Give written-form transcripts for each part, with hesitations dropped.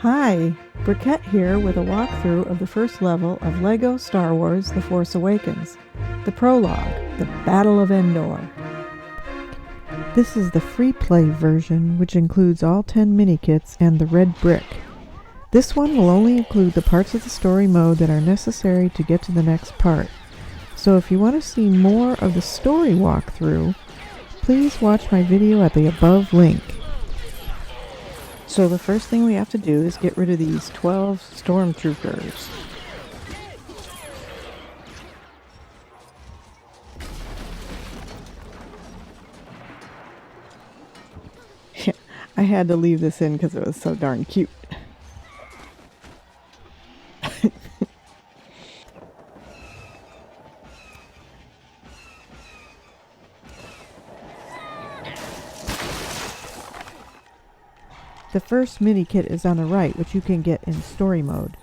Hi, Brickette here with a walkthrough of the first level of LEGO Star Wars The Force Awakens, the Prologue, the Battle of Endor. This is the free play version, which includes all 10 Minikits and the red brick. This one will only include the parts of the story mode that are necessary to get to the next part. So if you want to see more of the story walkthrough, please watch my video at the above link. So the first thing we have to do is get rid of these 12 stormtroopers. I had to leave this in because it was so darn cute. The first Minikit is on the right, which you can get in story mode.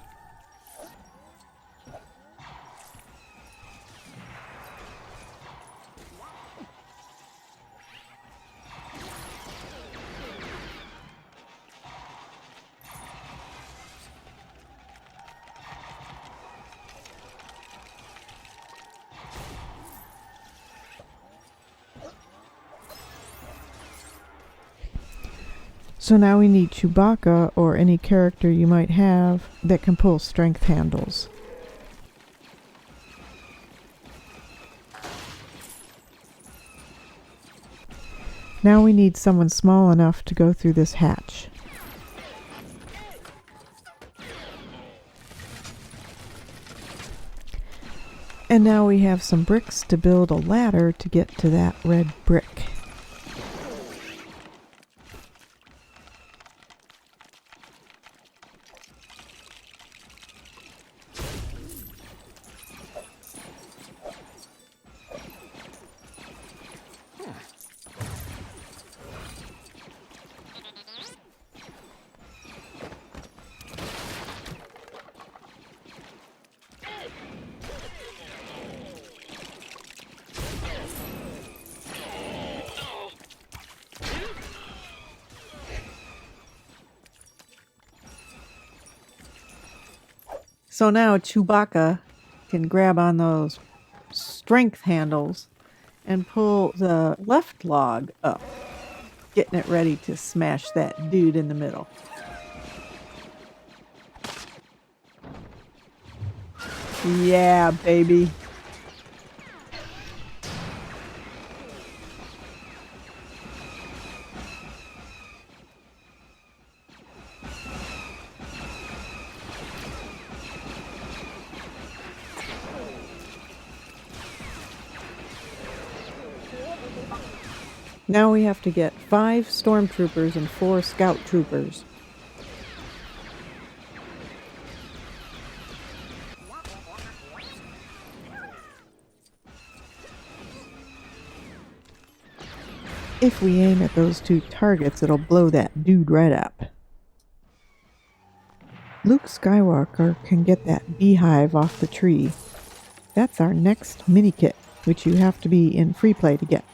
So now we need Chewbacca or any character you might have that can pull strength handles. Now we need someone small enough to go through this hatch. And now we have some bricks to build a ladder to get to that red brick. So now Chewbacca can grab on those strength handles and pull the left log up, getting it ready to smash that dude in the middle. Yeah, baby. Now we have to get 5 stormtroopers and 4 scout troopers. If we aim at those 2 targets, it'll blow that dude right up. Luke Skywalker can get that beehive off the tree. That's our next Minikit, which you have to be in free play to get.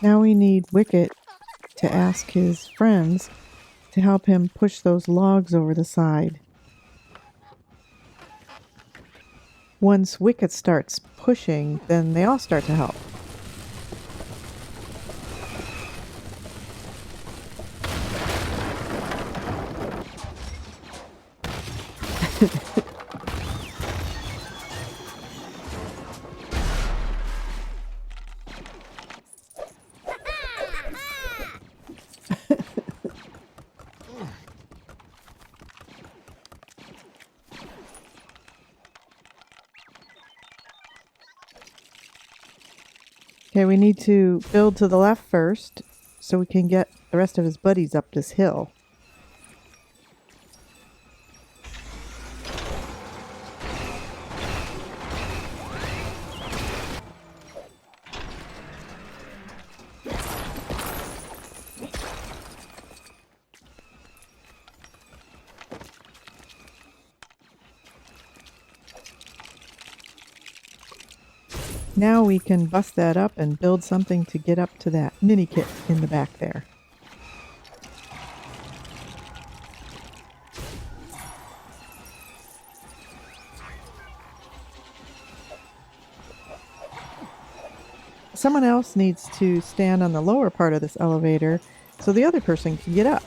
Now we need Wicket to ask his friends to help him push those logs over the side. Once Wicket starts pushing, then they all start to help. Okay, we need to build to the left first so we can get the rest of his buddies up this hill. Now we can bust that up and build something to get up to that Minikit in the back there. Someone else needs to stand on the lower part of this elevator so the other person can get up.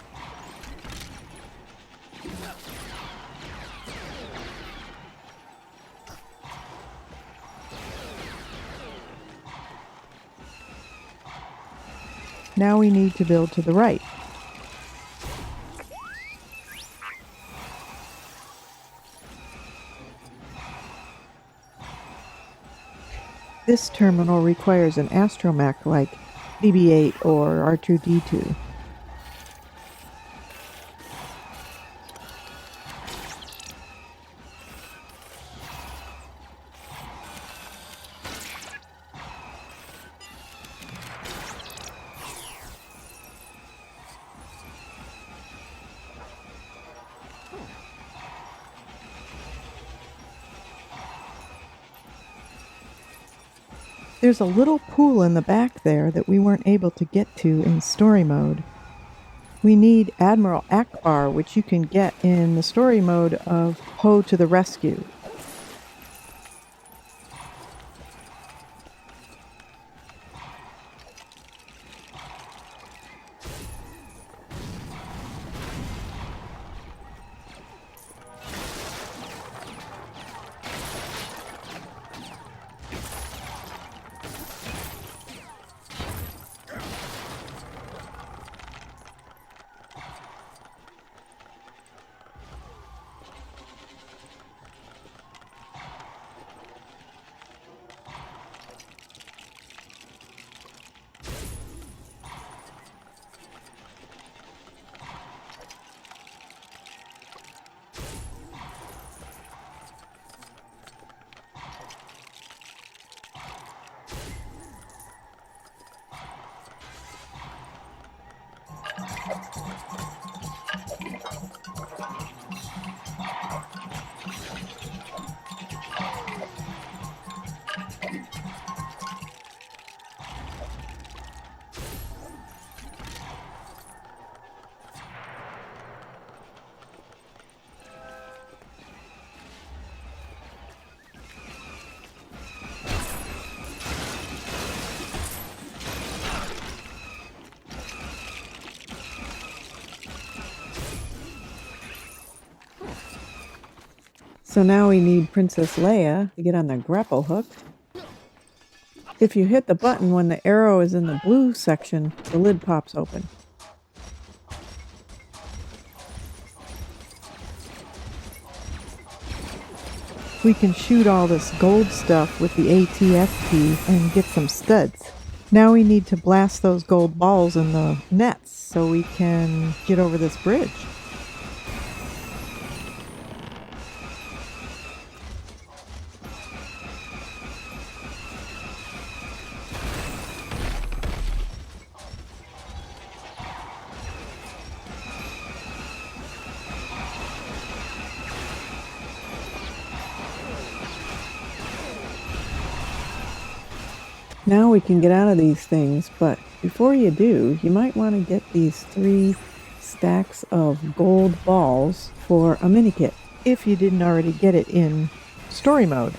Now we need to build to the right. This terminal requires an astromech like BB-8 or R2-D2. There's a little pool in the back there that we weren't able to get to in story mode. We need Admiral Ackbar, which you can get in the story mode of Ho to the Rescue. So now we need Princess Leia to get on the grapple hook. If you hit the button when the arrow is in the blue section, the lid pops open. We can shoot all this gold stuff with the ATST and get some studs. Now we need to blast those gold balls in the nets so we can get over this bridge. Now we can get out of these things, but before you do, you might want to get these 3 stacks of gold balls for a Minikit, if you didn't already get it in story mode.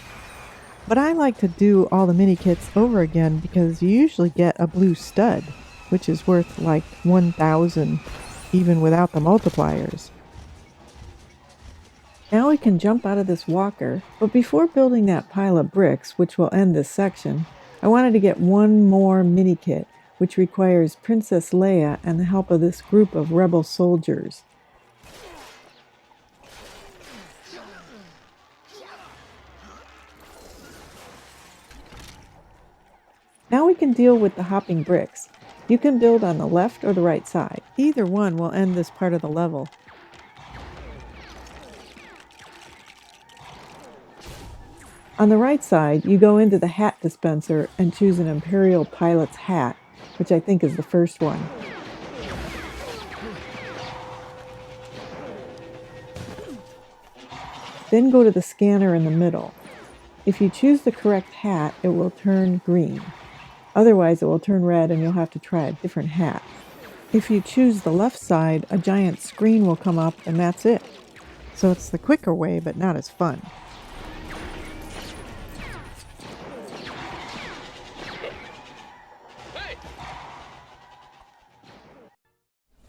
But I like to do all the Minikits over again because you usually get a blue stud, which is worth like 1,000 even without the multipliers. Now we can jump out of this walker, but before building that pile of bricks, which will end this section, I wanted to get one more Minikit, which requires Princess Leia and the help of this group of rebel soldiers. Now we can deal with the hopping bricks. You can build on the left or the right side. Either one will end this part of the level. On the right side, you go into the hat dispenser and choose an Imperial pilot's hat, which I think is the first one. Then go to the scanner in the middle. If you choose the correct hat, it will turn green. Otherwise, it will turn red and you'll have to try a different hat. If you choose the left side, a giant screen will come up and that's it. So it's the quicker way, but not as fun.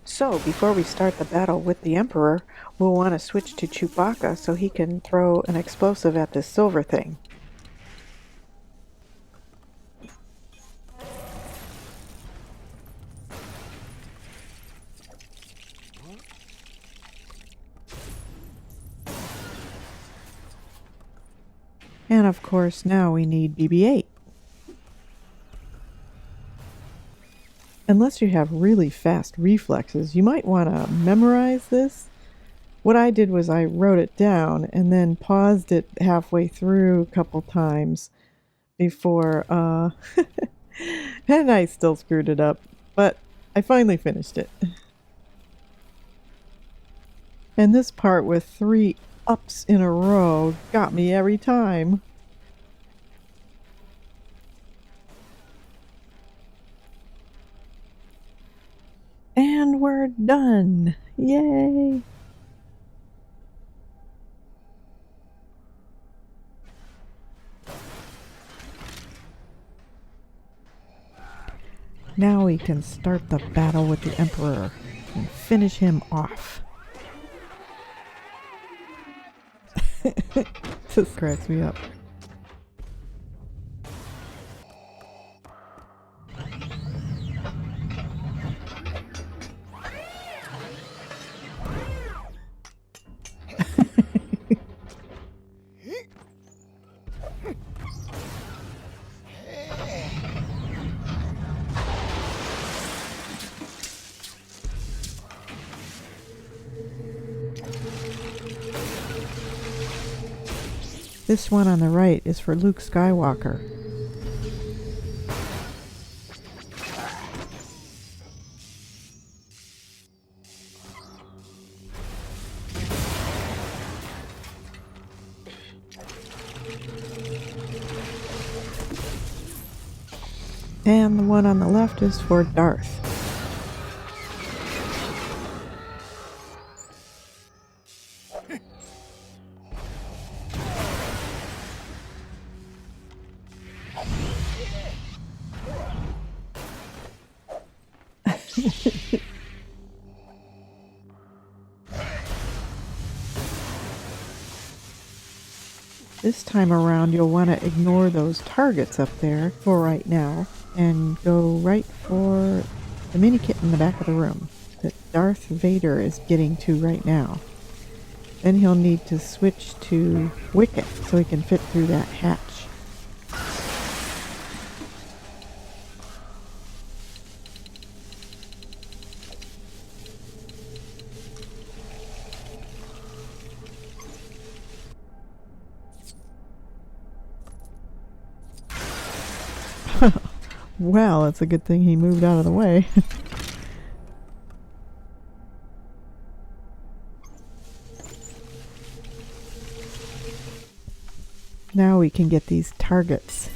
So, before we start the battle with the Emperor, we'll want to switch to Chewbacca so he can throw an explosive at this silver thing. And of course, now we need BB-8. Unless you have really fast reflexes, you might want to memorize this. What I did was I wrote it down and then paused it halfway through a couple times before, and I still screwed it up, but I finally finished it. And this part with 3 ups in a row got me every time. And we're done! Yay! Now we can start the battle with the Emperor and finish him off. This cracks me up. This one on the right is for Luke Skywalker. And the one on the left is for Darth. This time around, you'll want to ignore those targets up there for right now and go right for the Minikit in the back of the room that Darth Vader is getting to right now. Then he'll need to switch to Wicket so he can fit through that hatch. Well, it's a good thing he moved out of the way. Now we can get these targets.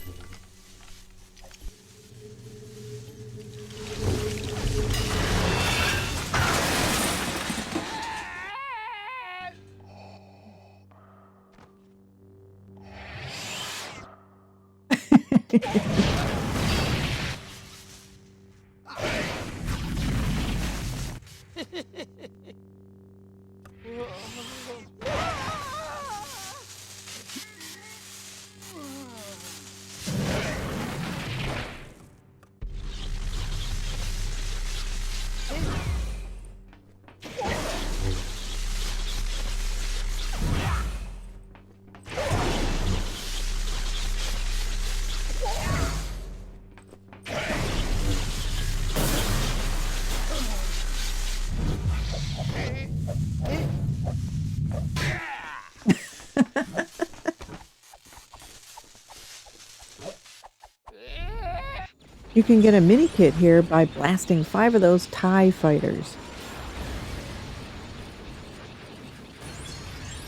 You can get a Minikit here by blasting 5 of those TIE fighters.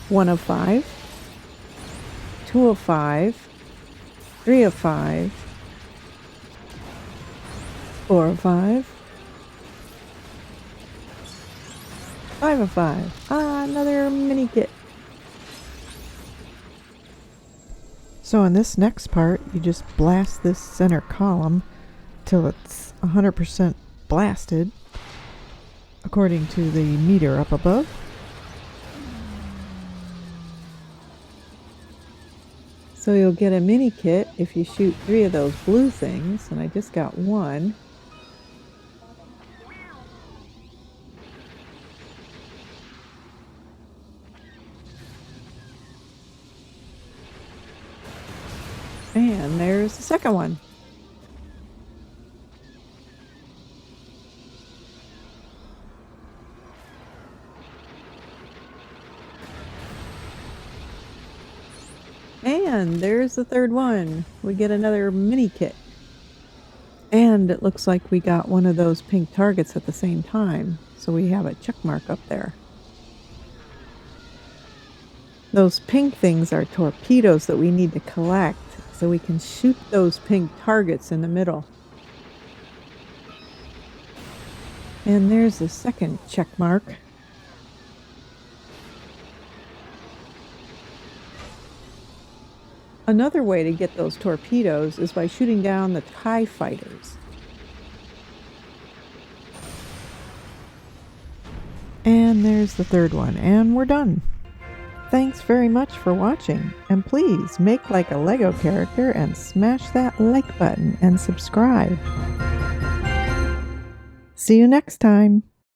1 of 5, 2 of 5, 3 of 5, 4 of 5, 5 of 5. Ah, another Minikit. So in this next part, you just blast this center column till it's 100% blasted, according to the meter up above. So you'll get a mini kit if you shoot 3 of those blue things, and I just got 1. And there's the second one. And there's the third one. We get another mini kit. And it looks like we got one of those pink targets at the same time. So we have a check mark up there. Those pink things are torpedoes that we need to collect so we can shoot those pink targets in the middle. And there's the second check mark. Another way to get those torpedoes is by shooting down the TIE fighters. And there's the third one, and we're done. Thanks very much for watching, and please make like a Lego character and smash that like button and subscribe. See you next time.